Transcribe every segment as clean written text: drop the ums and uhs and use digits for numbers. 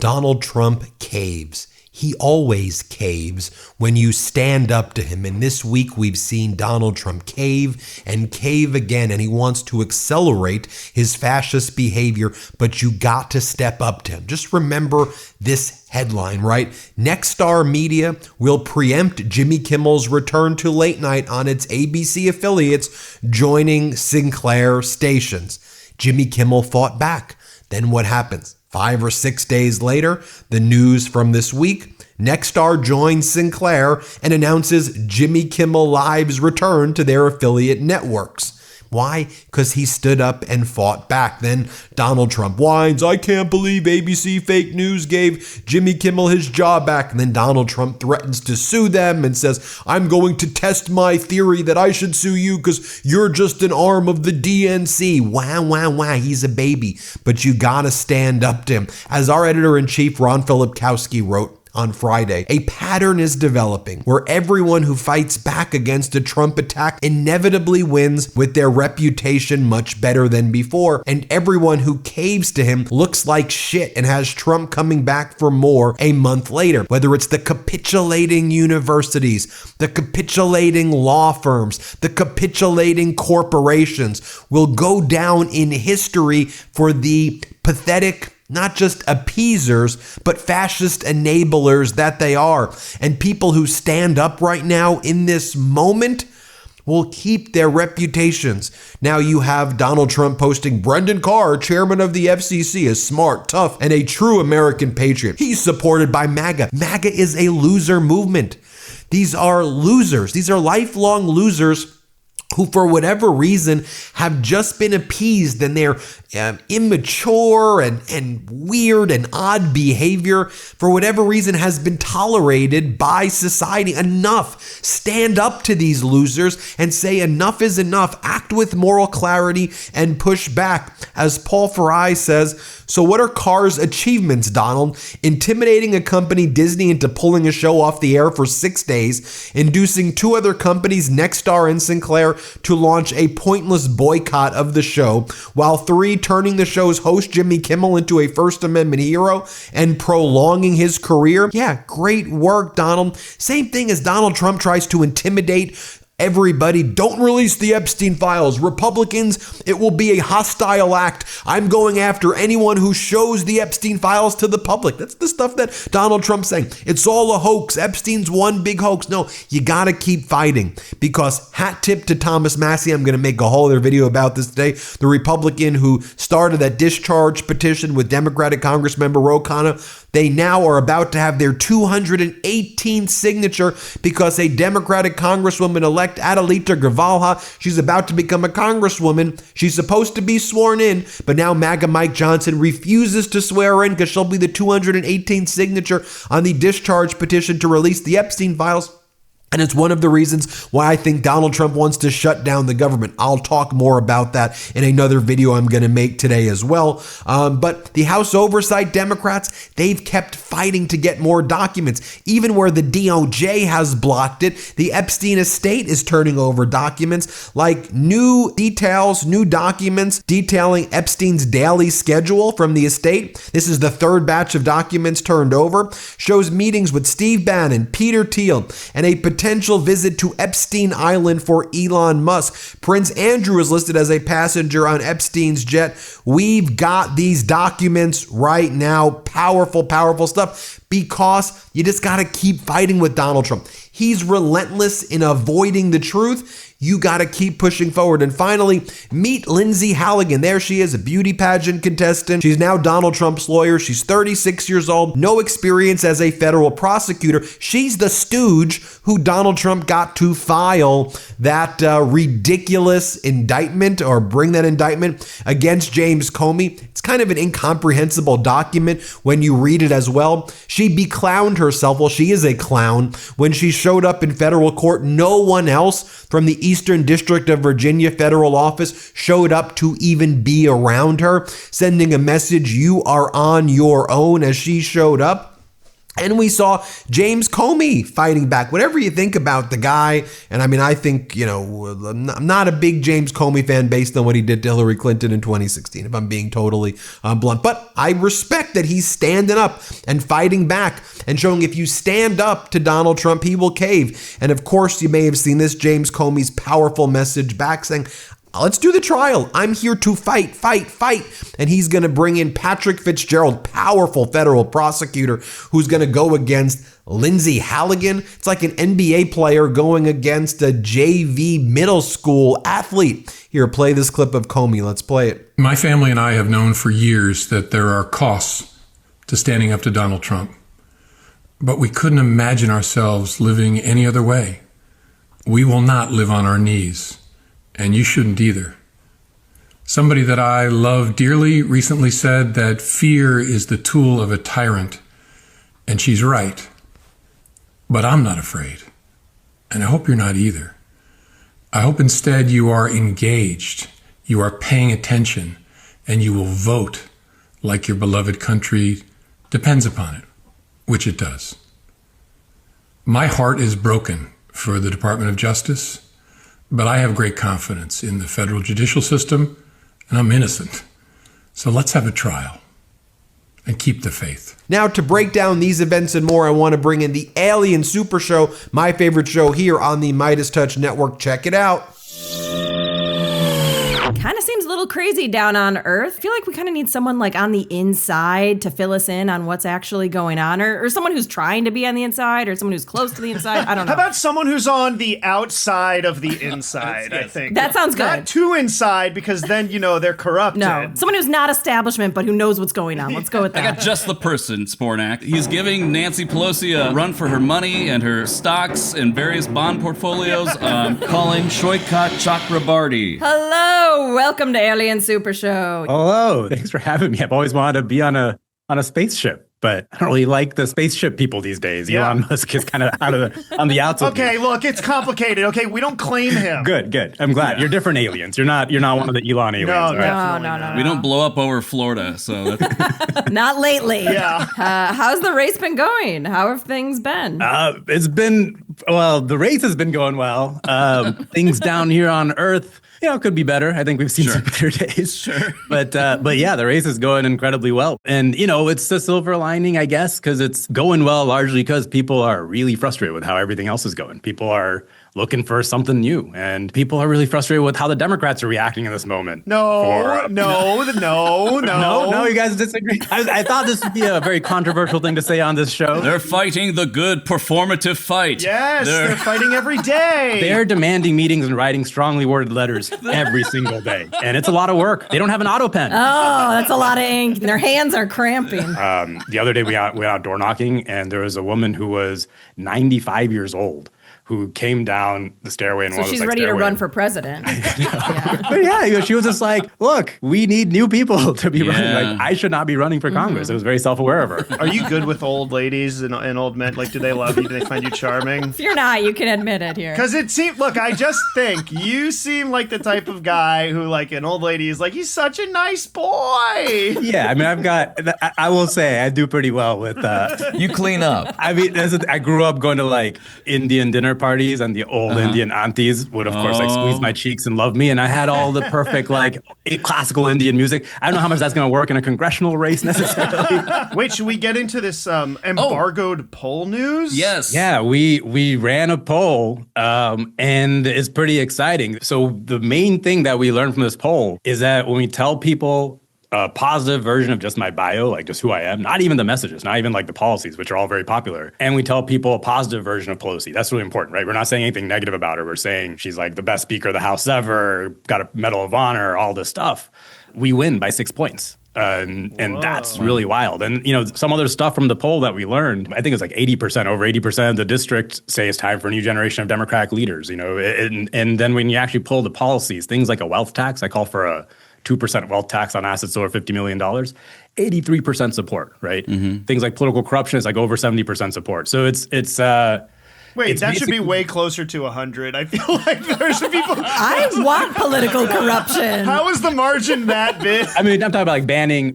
Donald Trump caves. He always caves when you stand up to him. And this week we've seen Donald Trump cave and cave again, and he wants to accelerate his fascist behavior, but you got to step up to him. Just remember this headline, right? Nexstar Media will preempt Jimmy Kimmel's return to late night on its ABC affiliates, joining Sinclair stations. Jimmy Kimmel fought back. Then what happens? 5 or 6 days later, the news from this week, Nexstar joins Sinclair and announces Jimmy Kimmel Live's return to their affiliate networks. Why? Because he stood up and fought back. Then Donald Trump whines, I can't believe ABC fake news gave Jimmy Kimmel his job back. And then Donald Trump threatens to sue them and says, I'm going to test my theory that I should sue you because you're just an arm of the DNC. Wow. He's a baby. But you got to stand up to him. As our editor-in-chief, Ron Filipkowski, wrote on Friday, a pattern is developing where everyone who fights back against a Trump attack inevitably wins with their reputation much better than before, and everyone who caves to him looks like shit and has Trump coming back for more a month later. Whether it's the capitulating universities, the capitulating law firms, the capitulating corporations will go down in history for the pathetic, not just appeasers, but fascist enablers that they are. And people who stand up right now in this moment will keep their reputations. Now you have Donald Trump posting, Brendan Carr, chairman of the FCC, is smart, tough, and a true American patriot. He's supported by MAGA. MAGA is a loser movement. These are losers. These are lifelong losers who, for whatever reason, have just been appeased, and their immature and weird and odd behavior, for whatever reason, has been tolerated by society. Enough. Stand up to these losers and say enough is enough. Act with moral clarity and push back. As Paul Farai says, so what are Carr's achievements, Donald? Intimidating a company, Disney, into pulling a show off the air for 6 days, inducing 2 other companies, Nexstar and Sinclair, to launch a pointless boycott of the show, while 3, turning the show's host Jimmy Kimmel into a First Amendment hero and prolonging his career. Yeah, great work, Donald. Same thing as Donald Trump tries to intimidate everybody. Don't release the Epstein files. Republicans, it will be a hostile act. I'm going after anyone who shows the Epstein files to the public. That's the stuff that Donald Trump's saying. It's all a hoax. Epstein's one big hoax. No, you got to keep fighting, because hat tip to Thomas Massie. I'm going to make a whole other video about this today. The Republican who started that discharge petition with Democratic Congressmember Ro Khanna. They now are about to have their 218th signature because a Democratic Congresswoman elect Adelita Gravalha, she's about to become a congresswoman. She's supposed to be sworn in, but now MAGA Mike Johnson refuses to swear her in because she'll be the 218th signature on the discharge petition to release the Epstein files. And it's one of the reasons why I think Donald Trump wants to shut down the government. I'll talk more about that in another video I'm going to make today as well. But the House Oversight Democrats, they've kept fighting to get more documents. Even where the DOJ has blocked it, the Epstein estate is turning over documents like new details, new documents detailing Epstein's daily schedule from the estate. This is the 3rd batch of documents turned over. Shows meetings with Steve Bannon, Peter Thiel, and a potential visit to Epstein Island for Elon Musk. Prince Andrew is listed as a passenger on Epstein's jet. We've got these documents right now. Powerful stuff, because you just got to keep fighting with Donald Trump. He's relentless in avoiding the truth. You got to keep pushing forward. And finally, meet Lindsay Halligan. There she is, a beauty pageant contestant. She's now Donald Trump's lawyer. She's 36 years old, no experience as a federal prosecutor. She's the stooge who Donald Trump got to file that ridiculous indictment, or bring that indictment against James Comey. It's kind of an incomprehensible document when you read it as well. She beclowned herself. Well, she is a clown. When she showed up in federal court, no one else from the Eastern District of Virginia federal office showed up to even be around her, sending a message, you are on your own, as she showed up. And we saw James Comey fighting back. Whatever you think about the guy, and I mean, I think, I'm not a big James Comey fan based on what he did to Hillary Clinton in 2016, if I'm being totally blunt. But I respect that he's standing up and fighting back and showing if you stand up to Donald Trump, he will cave. And of course, you may have seen this, James Comey's powerful message back saying, let's do the trial. I'm here to fight. And he's going to bring in Patrick Fitzgerald, powerful federal prosecutor, who's going to go against Lindsey Halligan. It's like an NBA player going against a JV middle school athlete. Here, play this clip of Comey. Let's play it. My family and I have known for years that there are costs to standing up to Donald Trump. But we couldn't imagine ourselves living any other way. We will not live on our knees. And you shouldn't either. Somebody that I love dearly recently said that fear is the tool of a tyrant. And she's right. But I'm not afraid. And I hope you're not either. I hope instead you are engaged, you are paying attention, and you will vote like your beloved country depends upon it, which it does. My heart is broken for the Department of Justice. But I have great confidence in the federal judicial system, and I'm innocent. So let's have a trial and keep the faith. Now, to break down these events and more, I want to bring in the Alien Super Show, my favorite show here on the MeidasTouch Network. Check it out. Kind of seems a little crazy down on Earth. I feel like we kind of need someone like on the inside to fill us in on what's actually going on, or someone who's trying to be on the inside, or someone who's close to the inside. I don't know. How about someone who's on the outside of the inside, I think. That sounds good. Not too inside, because then, they're corrupted. No, someone who's not establishment, but who knows what's going on. Let's go with that. I got just the person, Spornak. He's giving Nancy Pelosi a run for her money and her stocks and various bond portfolios. Calling Saikat Chakrabarti. Hello, welcome to Alien Super Show. Hello, thanks for having me. I've always wanted to be on a spaceship, but I don't really like the spaceship people these days. Yeah. Elon Musk is kind of on the outside. Okay, look, it's complicated. Okay, we don't claim him. Good. I'm glad. You're different aliens. You're not one of the Elon aliens. No. We don't blow up over Florida, so that's... Not lately. Yeah. How's the race been going? How have things been? The race has been going well. Things down here on Earth, could be better. I think we've seen some better days. Sure. But yeah, the race is going incredibly well. And, it's the silver lining, I guess, because it's going well largely because people are really frustrated with how everything else is going. People are looking for something new. And people are really frustrated with how the Democrats are reacting in this moment. No, you guys disagree. I thought this would be a very controversial thing to say on this show. They're fighting the good performative fight. Yes, they're fighting every day. They're demanding meetings and writing strongly worded letters every single day. And it's a lot of work. They don't have an auto pen. Oh, that's a lot of ink. Their hands are cramping. The other day we went out door knocking, and there was a woman who was 95 years old who came down the stairway and she's ready to run for president. But yeah, she was just like, look, we need new people to be running. Like, I should not be running for Congress. It was very self-aware of her. Are you good with old ladies and old men? Like, do they love you? Do they find you charming? If you're not, you can admit it here. Because I just think you seem like the type of guy who, like, an old lady is like, he's such a nice boy. Yeah, I mean, I will say I do pretty well with... You clean up. I mean, I grew up going to, like, Indian dinner parties, and the old Indian aunties would, of course, like squeeze my cheeks and love me. And I had all the perfect, like, classical Indian music. I don't know how much that's going to work in a congressional race necessarily. Wait, should we get into this embargoed poll news? Yes. Yeah, we ran a poll, and it's pretty exciting. So the main thing that we learned from this poll is that when we tell people a positive version of just my bio, like just who I am, not even the messages, not even like the policies, which are all very popular. And we tell people a positive version of Pelosi. That's really important, right? We're not saying anything negative about her. We're saying she's like the best speaker of the House ever, got a Medal of Honor, all this stuff. We win by 6 points. And that's really wild. And, some other stuff from the poll that we learned, I think it's like 80%, over 80% of the district say it's time for a new generation of Democratic leaders, and then when you actually pull the policies, things like a wealth tax, I call for a 2% wealth tax on assets over $50 million, 83% support, right? Mm-hmm. Things like political corruption is like over 70% support. So it's Wait, It's that should be basically- way closer to 100. I feel like there's people. I want political corruption. How is the margin that big? I mean, I'm talking about like banning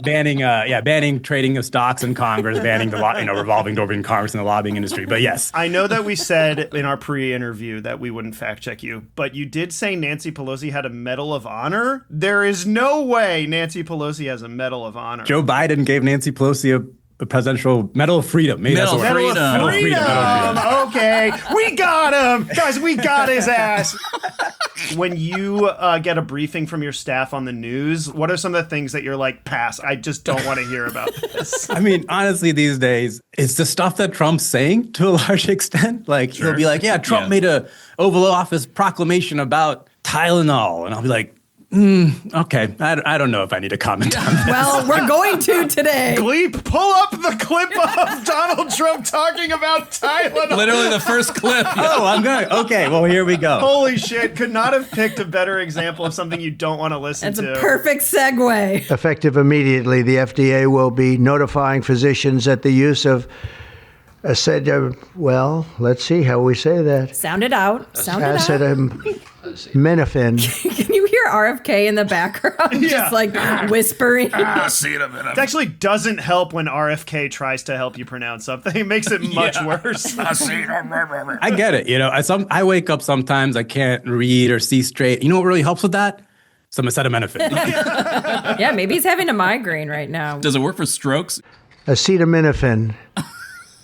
trading of stocks in Congress, banning the revolving door between Congress and the lobbying industry. But yes, I know that we said in our pre-interview that we wouldn't fact check you, but you did say Nancy Pelosi had a Medal of Honor. There is no way Nancy Pelosi has a Medal of Honor. Joe Biden gave Nancy Pelosi a presidential Medal of Freedom. Maybe Medal that's the word. of Freedom. Okay, we got him, guys. We got his ass. When you get a briefing from your staff on the news, what are some of the things that you're like, pass? I just don't want to hear about this. I mean, honestly, these days, it's the stuff that Trump's saying to a large extent. Like, he'll be like, Trump made a Oval Office proclamation about Tylenol. And I'll be like, okay, I don't know if I need to comment on that. Well, we're going to today. Gleep, pull up the clip of Donald Trump talking about Tylenol. Literally the first clip. Oh, I'm going. Okay, well, here we go. Holy shit, could not have picked a better example of something you don't want to listen It's to. a perfect segue. Effective immediately, the FDA will be notifying physicians that the use of well, let's see how we say that. Sound it out. Sound it out. Acetaminophen. Can you hear RFK in the background? Yeah. Just like whispering. It actually doesn't help when RFK tries to help you pronounce something. It makes it much worse. I get it. I wake up sometimes, I can't read or see straight. You know what really helps with that? Some acetaminophen. Yeah, maybe he's having a migraine right now. Does it work for strokes? Acetaminophen.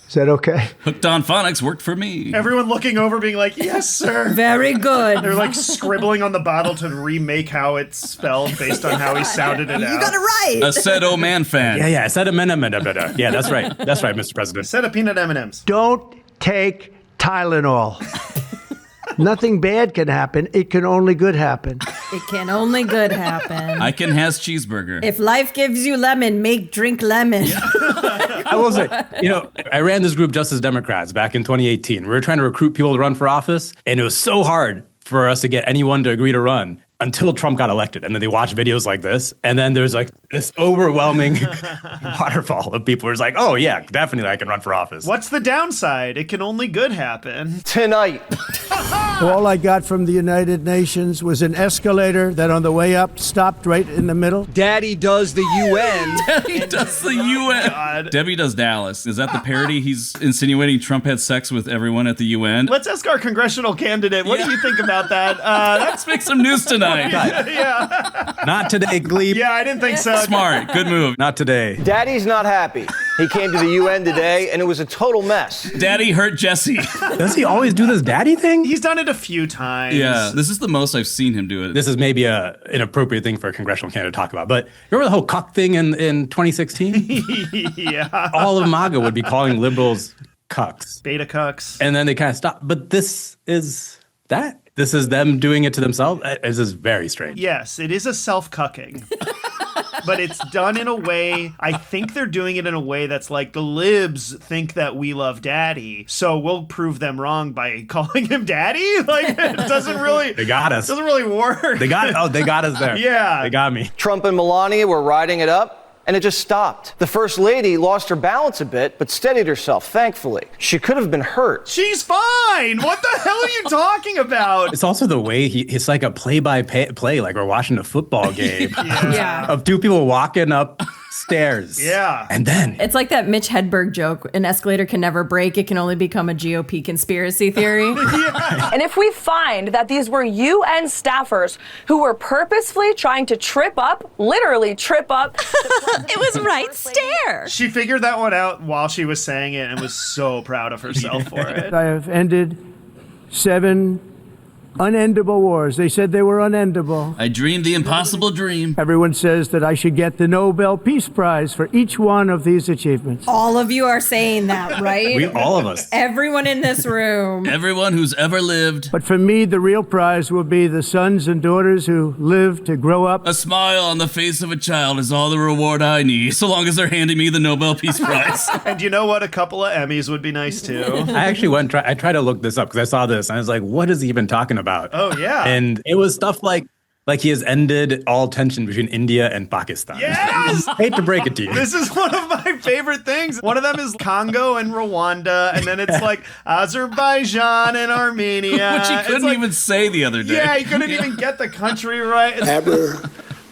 Is that okay? Hooked on Phonics worked for me. Everyone looking over being like, yes, sir. Very good. They're like scribbling on the bottle to remake how it's spelled based on how he sounded it out. You got it right. Aceto man fan. Yeah, acetaminophen. Yeah, that's right. That's right, Mr. President. Set of peanut M&Ms. Don't take Tylenol. Nothing bad can happen. It can only good happen. It can only good happen. I can has cheeseburger. If life gives you lemon, drink lemon. I will say, I ran this group Justice Democrats back in 2018. We were trying to recruit people to run for office, and it was so hard for us to get anyone to agree to run until Trump got elected. And then they watch videos like this, and then there's like this overwhelming waterfall of people who's like, oh yeah, definitely I can run for office. What's the downside? It can only good happen. Tonight. All I got from the United Nations was an escalator that on the way up stopped right in the middle. Daddy does the UN. Debbie does the UN. God. Debbie does Dallas. Is that the parody? He's insinuating Trump had sex with everyone at the UN. Let's ask our congressional candidate. What do you think about that? Let's make some news tonight. Yeah. Not today, Gleep. Yeah, I didn't think so. Smart. Good move. Not today. Daddy's not happy. He came to the UN today, and it was a total mess. Daddy hurt Jesse. Does he always do this daddy thing? He's done it a few times. Yeah, this is the most I've seen him do it. This is maybe an inappropriate thing for a congressional candidate to talk about, but remember the whole cuck thing in 2016? Yeah. All of MAGA would be calling liberals cucks. Beta cucks. And then they kind of stop. But this is that. This is them doing it to themselves. This is very strange. Yes, it is a self-cucking. But it's done in a way, I think they're doing it in a way that's like the libs think that we love daddy, so we'll prove them wrong by calling him daddy. Like, it doesn't really... They got us. Doesn't really work. They got us there. Yeah. They got me. Trump and Melania were riding it up, and it just stopped. The First Lady lost her balance a bit, but steadied herself, thankfully. She could have been hurt. She's fine. What the hell are you talking about? It's also the way it's like a play-by-play, like we're watching a football game Yeah. of two people walking up stairs. Yeah. And then It's like that Mitch Hedberg joke. An escalator can never break. It can only become a GOP conspiracy theory. And if we find that these were UN staffers who were purposefully trying to literally trip up. It was right stare. She figured that one out while she was saying it and was so proud of herself for it. I have ended 7 unendable wars. They said they were unendable. I dreamed the impossible dream. Everyone says that I should get the Nobel Peace Prize for each one of these achievements. All of you are saying that, right? all of us. Everyone in this room. Everyone who's ever lived. But for me, the real prize will be the sons and daughters who live to grow up. A smile on the face of a child is all the reward I need, so long as they're handing me the Nobel Peace Prize. And you know what? A couple of Emmys would be nice too. I actually I tried to look this up because I saw this and I was like, what is he even talking about? Oh, yeah. And it was stuff like Like he has ended all tension between India and Pakistan. Yes! Hate to break it to you. This is one of my favorite things. One of them is Congo and Rwanda, and then it's like Azerbaijan and Armenia. Which he couldn't even say the other day. Yeah, he couldn't even get the country right.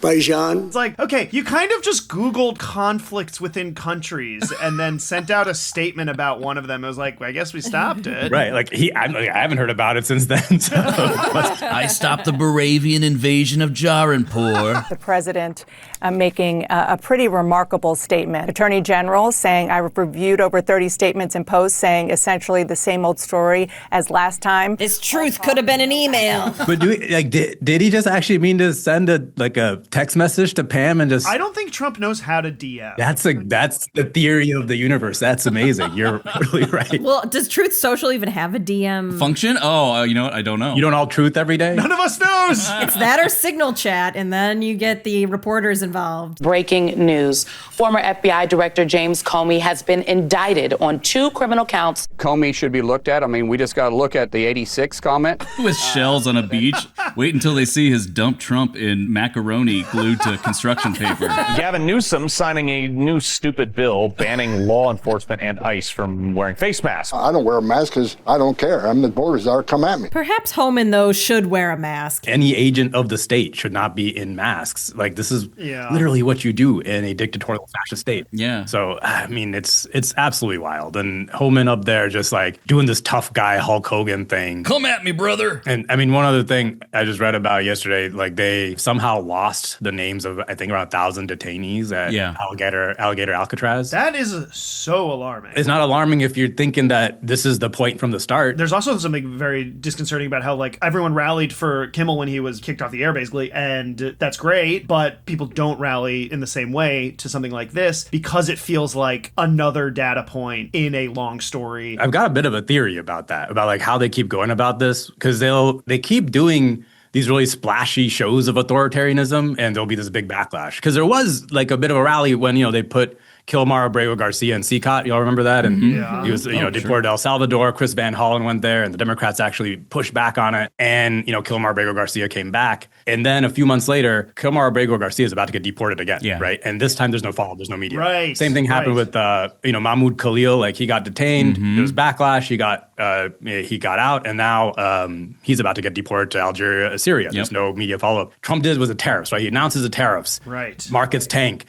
It's like, okay, you kind of just Googled conflicts within countries and then sent out a statement about one of them. It was like, I guess we stopped it. Right. Like I haven't heard about it since then. So. I stopped the Moravian invasion of Jarinpur. The president making a pretty remarkable statement. Attorney General saying, I've reviewed over 30 statements and posts saying essentially the same old story as last time. This truth could have been an email. But did he just actually mean to send a text message to Pam and just... I don't think Trump knows how to DM. That's the theory of the universe. That's amazing. You're really right. Well, does Truth Social even have a DM function? Oh, you know what? I don't know. You don't all truth every day? None of us knows. It's that or Signal Chat, and then you get the reporters involved. Breaking news. Former FBI Director James Comey has been indicted on 2 criminal counts. Comey should be looked at. I mean, we just got to look at the 86 comment. With shells on a beach. Wait until they see his dump Trump in macaroni glued to construction paper. Gavin Newsom signing a new stupid bill banning law enforcement and ICE from wearing face masks. I don't wear a mask because I don't care. I mean, the borders are, come at me. Perhaps Homan, though, should wear a mask. Any agent of the state should not be in masks. Like, this is literally what you do in a dictatorial fascist state. Yeah. So, I mean, it's absolutely wild. And Homan up there just like doing this tough guy Hulk Hogan thing. Come at me, brother. And I mean, one other thing I just read about yesterday, like they somehow lost the names of, I think, around 1,000 detainees at Alligator Alcatraz. That is so alarming. It's not alarming if you're thinking that this is the point from the start. There's also something very disconcerting about how, like, everyone rallied for Kimmel when he was kicked off the air, basically, and that's great, but people don't rally in the same way to something like this because it feels like another data point in a long story. I've got a bit of a theory about that, about like how they keep going about this, because they keep doing these really splashy shows of authoritarianism, and there'll be this big backlash. Because there was like a bit of a rally when, they put Kilmar Abrego Garcia and Saikat. Y'all remember that? And he was, deported to El Salvador. Chris Van Hollen went there, and the Democrats actually pushed back on it. And, Kilmar Abrego Garcia came back. And then a few months later, Kilmar Abrego Garcia is about to get deported again, right? And this time there's no follow-up, there's no media. Right. Same thing happened with, Mahmoud Khalil. Like, he got detained. There was backlash. He got out, and now he's about to get deported to Algeria, Syria. There's no media follow-up. Trump did was the tariffs, right? He announces the tariffs. Right. Markets tank.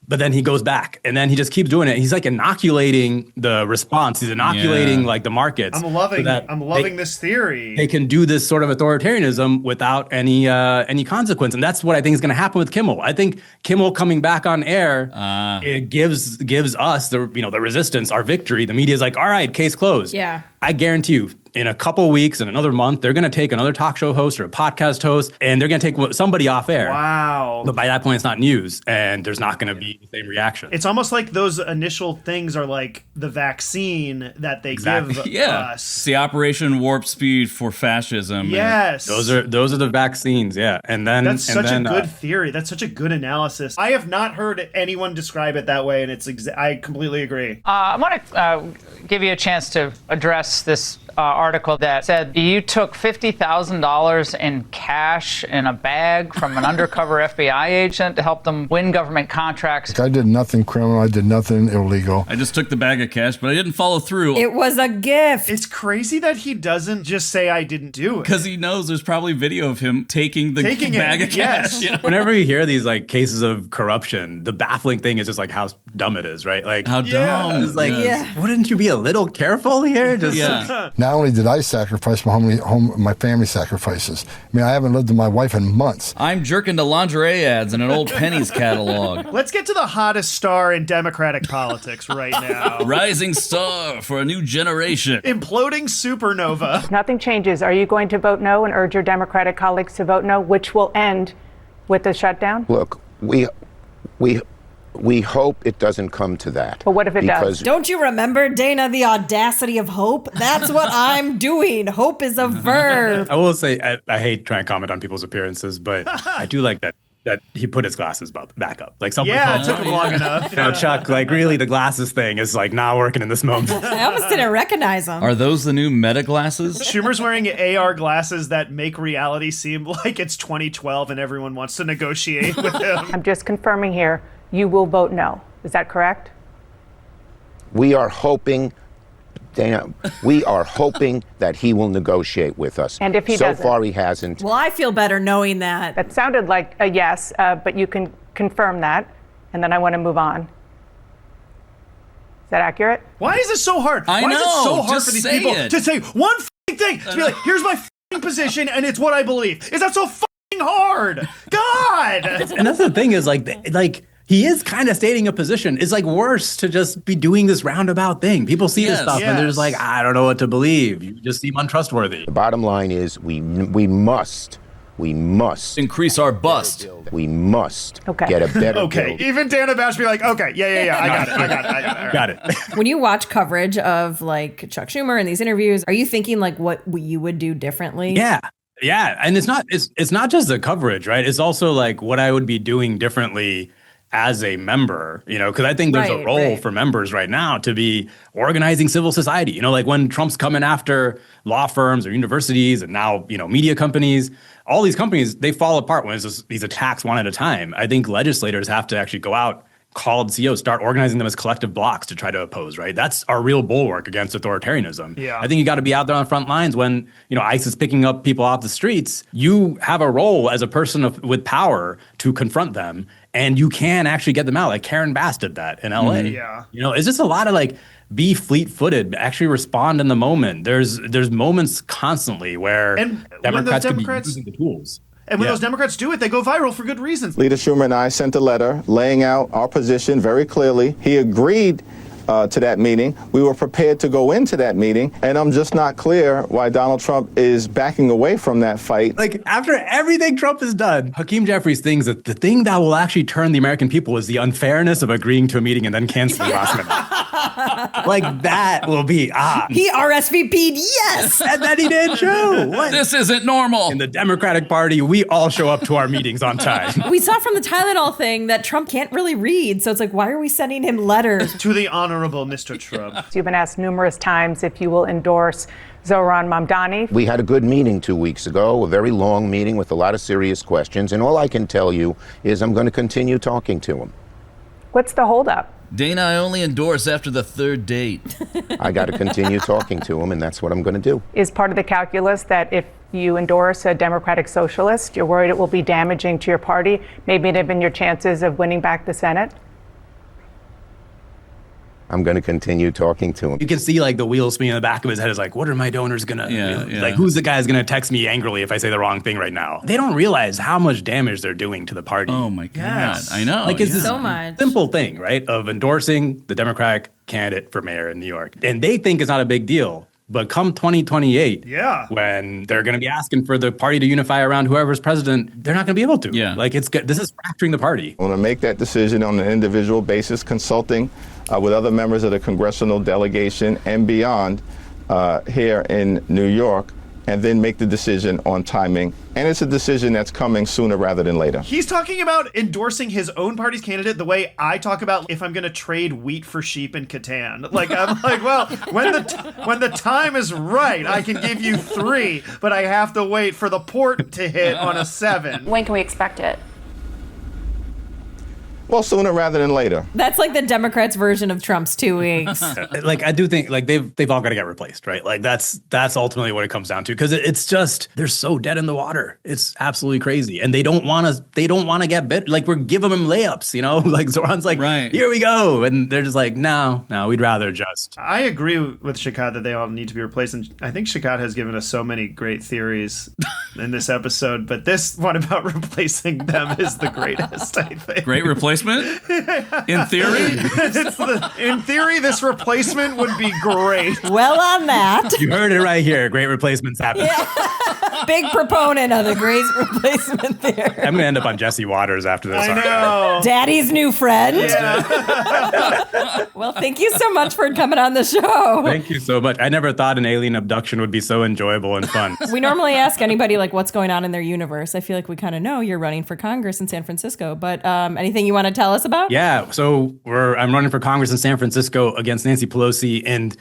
But then he goes back, and then he just keeps doing it. He's like inoculating the response. He's inoculating like the markets. I'm loving this theory. They can do this sort of authoritarianism without any consequence, and that's what I think is going to happen with Kimmel. I think Kimmel coming back on air it gives us the resistance, our victory. The media is like, all right, case closed. Yeah. I guarantee you, in a couple weeks, in another month, they're going to take another talk show host or a podcast host, and they're going to take somebody off air. Wow. But by that point, it's not news, and there's not going to be the same reaction. It's almost like those initial things are like the vaccine that they give us. It's the Operation Warp Speed for fascism. Yes. Those are the vaccines, yeah. And then that's such a good theory. That's such a good analysis. I have not heard anyone describe it that way, and I completely agree. I want to give you a chance to address this article that said you took $50,000 in cash in a bag from an undercover FBI agent to help them win government contracts. I did nothing criminal. I did nothing illegal. I just took the bag of cash, but I didn't follow through. It was a gift. It's crazy that he doesn't just say I didn't do it. Because he knows there's probably video of him taking bag of cash. Yes. Whenever you hear these like cases of corruption, the baffling thing is just like how dumb it is, right? Like how dumb. It's like, wouldn't you be a little careful here? Not only did I sacrifice my family sacrifices. I mean, I haven't lived with my wife in months. I'm jerking to lingerie ads in an old Penny's catalog. Let's get to the hottest star in Democratic politics right now. Rising star for a new generation. Imploding supernova. Nothing changes. Are you going to vote no and urge your Democratic colleagues to vote no, which will end with the shutdown? Look, we hope it doesn't come to that. But what if it does? Don't you remember, Dana, the audacity of hope? That's what I'm doing. Hope is a verb. I will say, I hate trying to comment on people's appearances, but I do like that that he put his glasses back up. Like something. Yeah, it took him long enough. You know, Chuck, like really the glasses thing is like not working in this moment. I almost didn't recognize him. Are those the new Meta glasses? Schumer's wearing AR glasses that make reality seem like it's 2012 and everyone wants to negotiate with him. I'm just confirming here, you will vote no. Is that correct? We are hoping, Dana, that he will negotiate with us. And if he so doesn't? far he hasn't. Well, I feel better knowing that. That sounded like a yes, but you can confirm that, and then I want to move on. Is that accurate? Why is it so hard? I Why is know, it so hard just for these say people it. to say one thing? To be like, here's my position, and it's what I believe. Is that so hard? God! And that's the thing is like he is kind of stating a position. It's like worse to just be doing this roundabout thing. People see this stuff and they're just like, I don't know what to believe. You just seem untrustworthy. The bottom line is we must increase our bust. We must get a better build. Even Dana Bash be like, okay, yeah, I got it. Got it. When you watch coverage of like Chuck Schumer and these interviews, are you thinking like what you would do differently? Yeah. Yeah. And it's not just the coverage, right? It's also like what I would be doing differently as a member, you know, because I think there's a role for members right now to be organizing civil society. You know, like when Trump's coming after law firms or universities and now, you know, media companies, all these companies, they fall apart when it's just these attacks one at a time. I think legislators have to actually go out, call the CEOs, start organizing them as collective blocks to try to oppose, right? That's our real bulwark against authoritarianism. Yeah. I think you got to be out there on the front lines when, you know, ICE is picking up people off the streets. You have a role as a person with power to confront them, and you can actually get them out. Like Karen Bass did that in LA. Yeah. You know, it's just a lot of like, be fleet-footed, actually respond in the moment. There's moments constantly where Democrats could be using the tools. And when those Democrats do it, they go viral for good reasons. Leader Schumer and I sent a letter laying out our position very clearly. He agreed to that meeting. We were prepared to go into that meeting, and I'm just not clear why Donald Trump is backing away from that fight. Like, after everything Trump has done, Hakeem Jeffries thinks that the thing that will actually turn the American people is the unfairness of agreeing to a meeting and then canceling last minute. Like, that will be, He RSVP'd, yes! And then he did too. What? This isn't normal. In the Democratic Party, we all show up to our meetings on time. We saw from the Tylenol thing that Trump can't really read, so it's like, why are we sending him letters? To the Honorable Mr. Trump. You've been asked numerous times if you will endorse Zohran Mamdani. We had a good meeting 2 weeks ago, a very long meeting with a lot of serious questions, and all I can tell you is I'm going to continue talking to him. What's the holdup? Dana, I only endorse after the third date. I got to continue talking to him, and that's what I'm going to do. Is part of the calculus that if you endorse a Democratic socialist, you're worried it will be damaging to your party, maybe in your chances of winning back the Senate? I'm going to continue talking to him. You can see like the wheels spinning in the back of his head is like, what are my donors going to, like, who's the guy who's going to text me angrily if I say the wrong thing right now? They don't realize how much damage they're doing to the party. Oh my God. Yes. I know. Like, it's this so much. simple thing, right? Of endorsing the Democratic candidate for mayor in New York. And they think it's not a big deal. But come 2028, when they're going to be asking for the party to unify around whoever's president, they're not going to be able to. Yeah. Like, this is fracturing the party. I want to make that decision on an individual basis, consulting with other members of the congressional delegation and beyond here in New York, and then make the decision on timing. And it's a decision that's coming sooner rather than later. He's talking about endorsing his own party's candidate the way I talk about if I'm going to trade wheat for sheep in Catan. Like, I'm like, well, when the time is right, I can give you 3, but I have to wait for the port to hit on a 7. When can we expect it? Well, sooner rather than later. That's like the Democrats' version of Trump's 2 weeks. Like, I do think like they've all got to get replaced, right? Like that's ultimately what it comes down to, because it's just they're so dead in the water. It's absolutely crazy, and they don't want to get bit. Like, we're giving them layups, you know? Like Zoran's like, here we go, and they're just like, no, we'd rather just. I agree with Saikat that they all need to be replaced, and I think Saikat has given us so many great theories in this episode, but this one about replacing them is the greatest, I think. Great replacement? In theory? In theory, this replacement would be great. Well, on that. You heard it right here. Great replacements happen. Big proponent of the Grace replacement theory. I'm going to end up on Jesse Waters after this. I know. Daddy's new friend. Yeah. Well, thank you so much for coming on the show. Thank you so much. I never thought an alien abduction would be so enjoyable and fun. We normally ask anybody like what's going on in their universe. I feel like we kind of know you're running for Congress in San Francisco, but anything you want to tell us about? Yeah, so I'm running for Congress in San Francisco against Nancy Pelosi, and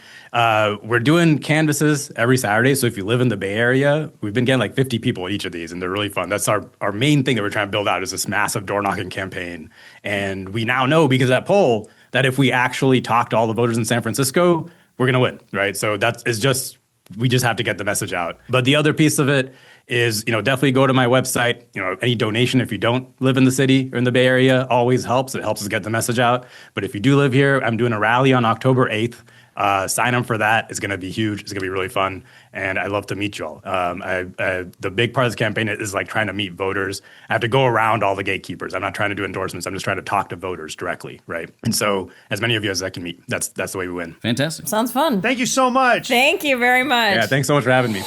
we're doing canvasses every Saturday. So if you live in the Bay Area, we've been getting like 50 people at each of these, and they're really fun. That's our main thing that we're trying to build out is this massive door knocking campaign. And we now know because of that poll that if we actually talk to all the voters in San Francisco, we're going to win, right? So we just have to get the message out. But the other piece of it is, definitely go to my website. Any donation, if you don't live in the city or in the Bay Area, always helps. It helps us get the message out. But if you do live here, I'm doing a rally on October 8th. Sign up for that. It's going to be huge. It's going to be really fun. And I'd love to meet you all. The big part of this campaign is like trying to meet voters. I have to go around all the gatekeepers. I'm not trying to do endorsements. I'm just trying to talk to voters directly, right? And so as many of you as I can meet, that's the way we win. Fantastic. Sounds fun. Thank you so much. Thank you very much. Yeah, thanks so much for having me.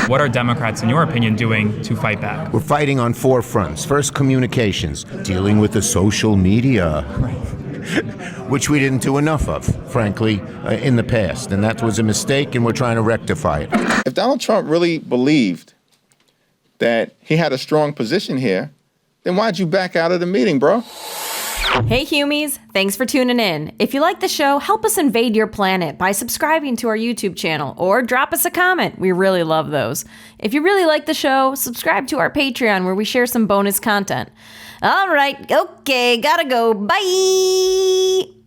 What are Democrats, in your opinion, doing to fight back? We're fighting on 4 fronts. First, communications, dealing with the social media, which we didn't do enough of, frankly, in the past. And that was a mistake, and we're trying to rectify it. If Donald Trump really believed that he had a strong position here, then why'd you back out of the meeting, bro? Hey Humies, thanks for tuning in. If you like the show, help us invade your planet by subscribing to our YouTube channel or drop us a comment. We really love those. If you really like the show, subscribe to our Patreon where we share some bonus content. All right, okay, gotta go. Bye!